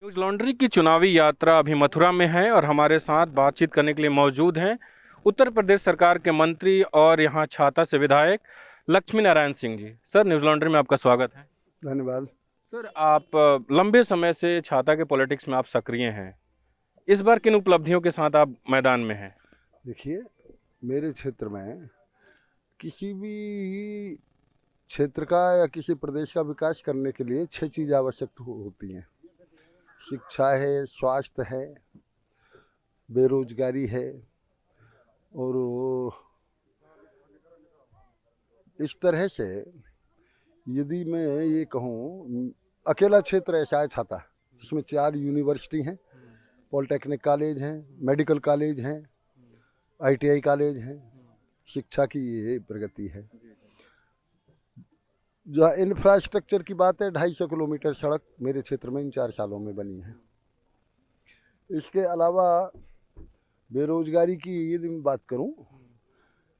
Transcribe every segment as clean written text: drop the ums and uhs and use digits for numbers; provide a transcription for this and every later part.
News laundry की चुनावी यात्रा अभी मथुरा में है और हमारे साथ बातचीत करने के लिए मौजूद हैं उत्तर प्रदेश सरकार के मंत्री और यहाँ छाता से विधायक Lakshmi Narayan Singh ji. Sir, news laundry में आपका स्वागत है। धन्यवाद। सर, आप लंबे समय से छाता के पॉलिटिक्स में आप सक्रिय हैं। इस बार किन उपलब्धियों के साथ आप मैदान में हैं? देखिए, मेरे क्षेत्र में किसी भी क्षेत्र का या किसी प्रदेश का विकास करने के लिए 6 चीज़ आवश्यक होती हैं। शिक्षा है, स्वास्थ्य है, बेरोजगारी है और इस तरह से यदि मैं ये कहूँ, अकेला क्षेत्र ऐसा है छाता जिसमें 4 यूनिवर्सिटी हैं, पॉलिटेक्निक कॉलेज हैं, मेडिकल कॉलेज हैं, ITI कॉलेज हैं। शिक्षा की ये प्रगति है। जहाँ इंफ्रास्ट्रक्चर की बात है, 250 किलोमीटर सड़क मेरे क्षेत्र में इन 4 सालों में बनी है। इसके अलावा बेरोजगारी की यदि मैं बात करूं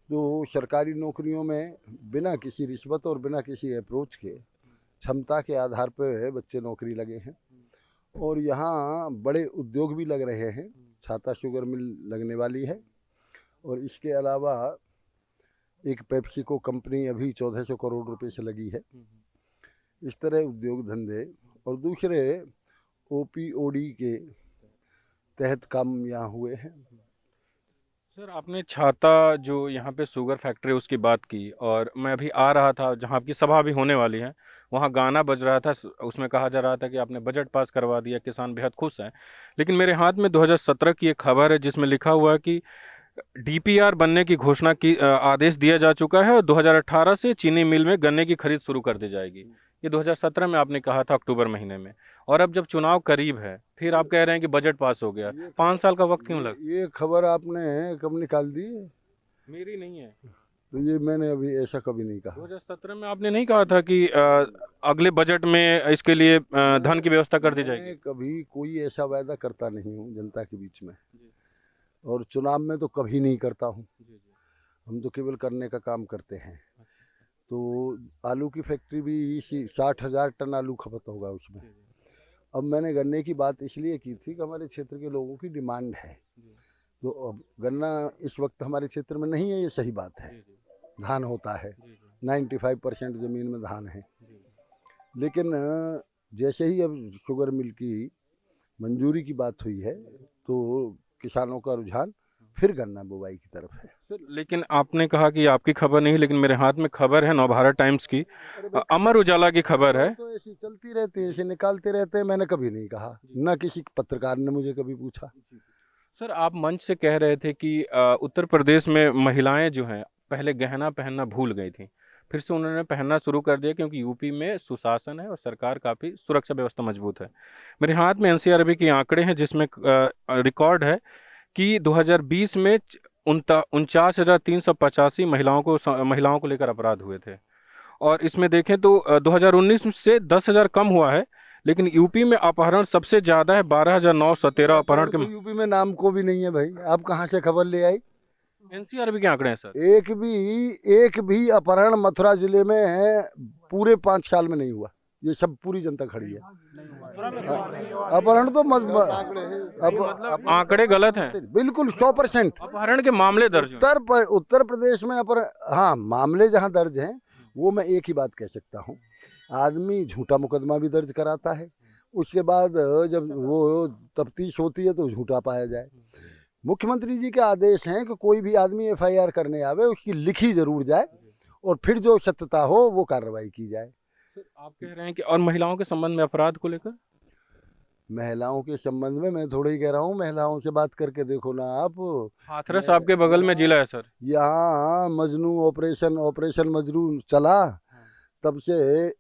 तो सरकारी नौकरियों में बिना किसी रिश्वत और बिना किसी अप्रोच के क्षमता के आधार पर बच्चे नौकरी लगे हैं और यहाँ बड़े उद्योग भी लग रहे हैं। छाता शुगर मिल लगने वाली है और इसके अलावा एक पेप्सिको कंपनी अभी 1400 करोड़ रुपए से लगी है। इस तरह उद्योग धंधे और दूसरे OPOD के तहत काम यहाँ हुए हैं। सर, आपने छाता जो यहाँ पे शुगर फैक्ट्री उसकी बात की और मैं अभी आ रहा था जहाँ आपकी सभा भी होने वाली है, वहाँ गाना बज रहा था। उसमें कहा जा रहा था कि आपने बजट पास करवा दिया, किसान बेहद खुश हैं। लेकिन मेरे हाथ में 2017 की एक खबर है जिसमें लिखा हुआ है कि DPR बनने की घोषणा की आदेश दिया जा चुका है और 2018 से चीनी मिल में गन्ने की खरीद शुरू कर दी जाएगी। ये 2017 में आपने कहा था अक्टूबर महीने में, और अब जब चुनाव करीब है फिर आप कह रहे हैं कि बजट पास हो गया। 5 साल का वक्त क्यों लगा? ये खबर आपने कब निकाल दी? मेरी नहीं है। तो ये मैंने अभी ऐसा कभी नहीं कहा। 2017 में आपने नहीं कहा था कि अगले बजट में इसके लिए धन की व्यवस्था कर दी जाएगी? मैं कभी कोई ऐसा वायदा करता नहीं हूँ जनता के बीच में, और चुनाव में तो कभी नहीं करता हूँ। हम तो केवल करने का काम करते हैं। तो आलू की फैक्ट्री भी 60,000 टन आलू खपत होगा उसमें। अब मैंने गन्ने की बात इसलिए की थी कि हमारे क्षेत्र के लोगों की डिमांड है। तो अब गन्ना इस वक्त हमारे क्षेत्र में नहीं है, ये सही बात है। धान होता है, 95% ज़मीन में धान है। लेकिन जैसे ही अब शुगर मिल की मंजूरी की बात हुई है तो किसानों का रुझान फिर गन्ना बुवाई की तरफ है। सर, लेकिन आपने कहा कि आपकी खबर नहीं, लेकिन मेरे हाथ में खबर है नवभारत टाइम्स की, अमर उजाला की खबर है। तो ऐसी चलती रहती है, ऐसे निकालते रहते हैं। मैंने कभी नहीं कहा, ना किसी पत्रकार ने मुझे कभी पूछा। सर, आप मंच से कह रहे थे कि उत्तर प्रदेश में महिलाएं जो हैं पहले गहना पहनना भूल गई थी, फिर से उन्होंने पहनना शुरू कर दिया क्योंकि यूपी में सुशासन है और सरकार काफ़ी सुरक्षा व्यवस्था मजबूत है। मेरे हाथ में NCRB के आंकड़े हैं जिसमें रिकॉर्ड है कि 2020 में 49,385 महिलाओं को लेकर अपराध हुए थे, और इसमें देखें तो 2019 से 10,000 कम हुआ है। लेकिन यूपी में अपहरण सबसे ज्यादा है, 12,917 अपहरण तो के। यूपी में नाम को भी नहीं है भाई, आप कहाँ से खबर ले आई? NCRB के आंकड़े हैं सर। एक भी अपहरण मथुरा जिले में है पूरे 5 साल में नहीं हुआ। ये सब पूरी जनता खड़ी है। अपहरण तो मतलब आंकड़े गलत हैं, बिल्कुल 100%। अपहरण के मामले दर्ज हुए। उत्तर प्रदेश में हाँ, मामले जहाँ दर्ज हैं वो मैं एक ही बात कह सकता हूँ, आदमी झूठा मुकदमा भी दर्ज कराता है, उसके बाद जब वो तफ्तीश होती है तो झूठा पाया जाए। मुख्यमंत्री जी के आदेश हैं कि कोई भी आदमी FIR करने आवे उसकी लिखी जरूर जाए और फिर जो सत्यता हो वो कार्रवाई की जाए। सर, आप कह रहे हैं कि और महिलाओं के संबंध में अपराध को लेकर? महिलाओं के संबंध में मैं थोड़ा ही कह रहा हूँ, महिलाओं से बात करके देखो ना आप। हाथरस आपके बगल में जिला है सर। यहाँ मजनू ऑपरेशन मजनू चला, तब से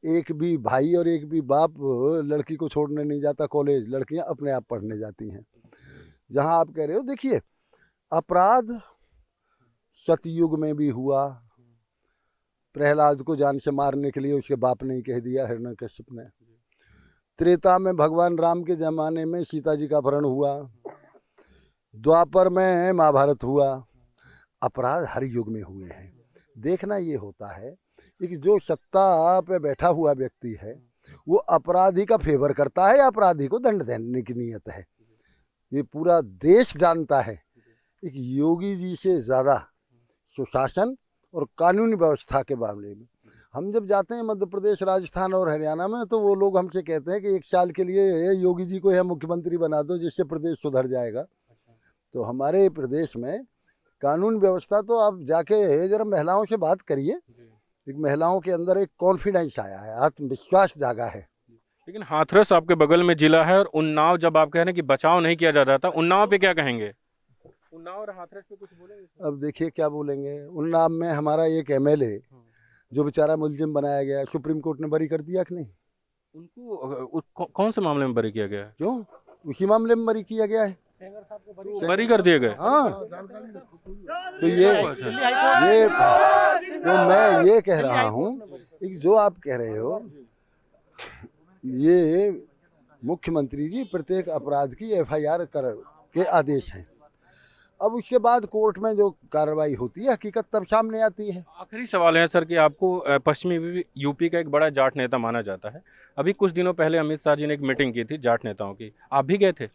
एक भी भाई और एक भी बाप लड़की को छोड़ने नहीं जाता कॉलेज। लड़कियां अपने आप पढ़ने जाती हैं। जहां आप कह रहे हो, देखिए, अपराध सतयुग में भी हुआ। प्रहलाद को जान से मारने के लिए उसके बाप ने ही कह दिया, हिरण्यकश्यप ने। त्रेता में भगवान राम के जमाने में सीता जी का अपहरण हुआ। द्वापर में महाभारत हुआ। अपराध हर युग में हुए हैं। देखना ये होता है कि जो सत्ता पे बैठा हुआ व्यक्ति है वो अपराधी का फेवर करता है या अपराधी को दंड देने की नीयत है। ये पूरा देश जानता है। एक योगी जी से ज़्यादा सुशासन और कानूनी व्यवस्था के मामले में हम जब जाते हैं मध्य प्रदेश, राजस्थान और हरियाणा में, तो वो लोग हमसे कहते हैं कि 1 साल के लिए योगी जी को यह मुख्यमंत्री बना दो जिससे प्रदेश सुधर जाएगा। तो हमारे प्रदेश में कानून व्यवस्था, तो आप जाके जरा महिलाओं से बात करिए, एक महिलाओं के अंदर एक कॉन्फिडेंस आया है, आत्मविश्वास जागा है। लेकिन हाथरस आपके बगल में जिला है और उन्नाव, जब आप कह रहे हैं कि बचाव नहीं किया जा रहा था, उन्नाव पे क्या कहेंगे? उन्नाव और हाथरस पे कुछ बोलेंगे? अब देखिए क्या बोलेंगे। उन्नाव में हमारा एक एमएलए जो बेचारा मुलजिम बनाया गया, सुप्रीम कोर्ट ने बरी कर दिया कि नहीं? उनको कौन से मामले में बरी किया गया है? क्यों? उसी मामले में बरी किया गया है। बरी कर दिए गए? हाँ, तो तो मैं ये कह रहा हूँ कि जो आप कह रहे हो, ये मुख्यमंत्री जी प्रत्येक अपराध की एफआईआर कर के आदेश हैं। अब उसके बाद कोर्ट में जो कार्रवाई होती है, हकीकत तब सामने आती है। आखिरी सवाल है सर कि आपको पश्चिमी यूपी का एक बड़ा जाट नेता माना जाता है। अभी कुछ दिनों पहले अमित शाह जी ने एक मीटिंग की थी जाट नेताओं की, आप भी गए थे?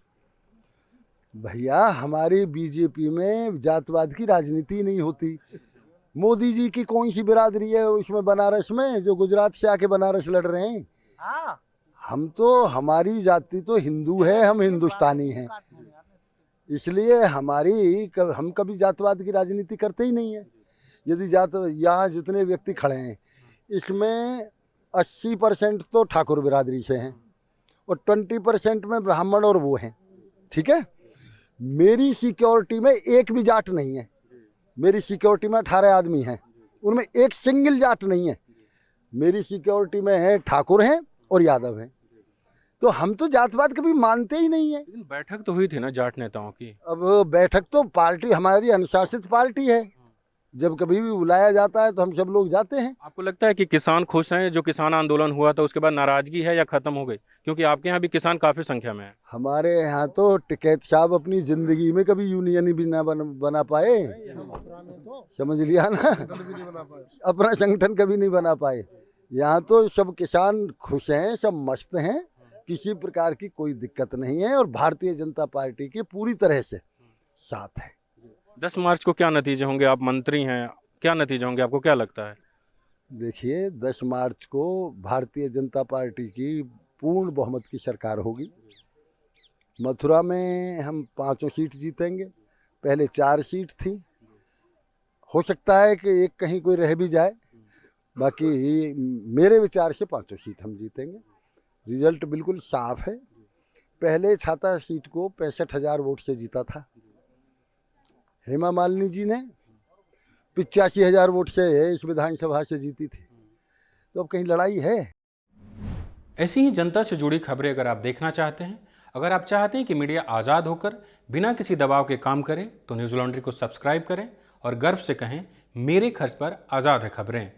भैया, हमारी बीजेपी में जातवाद की राजनीति नहीं होती। मोदी जी की कौन सी बिरादरी है उसमें बनारस में, जो गुजरात से आके बनारस लड़ रहे हैं? हम तो, हमारी जाति तो हिंदू है, हम हिंदुस्तानी हैं, इसलिए हम कभी जातवाद की राजनीति करते ही नहीं है। यदि यहाँ जितने व्यक्ति खड़े हैं इसमें 80% तो ठाकुर बिरादरी से हैं और 20% में ब्राह्मण और वो हैं, ठीक है। मेरी सिक्योरिटी में एक भी जाट नहीं है। मेरी सिक्योरिटी में 18 आदमी हैं, उनमें एक सिंगल जाट नहीं है। मेरी सिक्योरिटी में है ठाकुर हैं और यादव हैं। तो हम तो जातवाद कभी मानते ही नहीं है। लेकिन बैठक तो हुई थी ना जाट नेताओं की? अब बैठक तो पार्टी, हमारी अनुशासित पार्टी है, जब कभी भी बुलाया जाता है तो हम सब लोग जाते हैं। आपको लगता है कि किसान खुश हैं? जो किसान आंदोलन हुआ था उसके बाद नाराजगी है या खत्म हो गई? क्योंकि आपके यहाँ भी किसान काफी संख्या में है। हमारे यहाँ तो टिकैत साहब अपनी जिंदगी में कभी यूनियन भी ना बना पाए, समझ लिया ना, अपना संगठन कभी नहीं बना पाए। यहाँ तो सब किसान खुश हैं, सब मस्त हैं, किसी प्रकार की कोई दिक्कत नहीं है और भारतीय जनता पार्टी की पूरी तरह से साथ है। 10 मार्च को क्या नतीजे होंगे? आप मंत्री हैं, क्या नतीजे होंगे, आपको क्या लगता है? देखिए, 10 मार्च को भारतीय जनता पार्टी की पूर्ण बहुमत की सरकार होगी। मथुरा में हम 5 सीट जीतेंगे, पहले 4 सीट थी, हो सकता है कि एक कहीं कोई रह भी जाए, बाकी मेरे विचार से 5 सीट हम जीतेंगे। रिजल्ट बिल्कुल साफ है। पहले छाता सीट को 65,000 वोट से जीता था, हेमा मालिनी जी ने 85,000 वोट से इस विधानसभा से जीती थी। तो अब कहीं लड़ाई है। ऐसी ही जनता से जुड़ी खबरें अगर आप देखना चाहते हैं, अगर आप चाहते हैं कि मीडिया आज़ाद होकर बिना किसी दबाव के काम करे, तो न्यूज़ लॉन्ड्री को सब्सक्राइब करें और गर्व से कहें, मेरे खर्च पर आज़ाद है खबरें।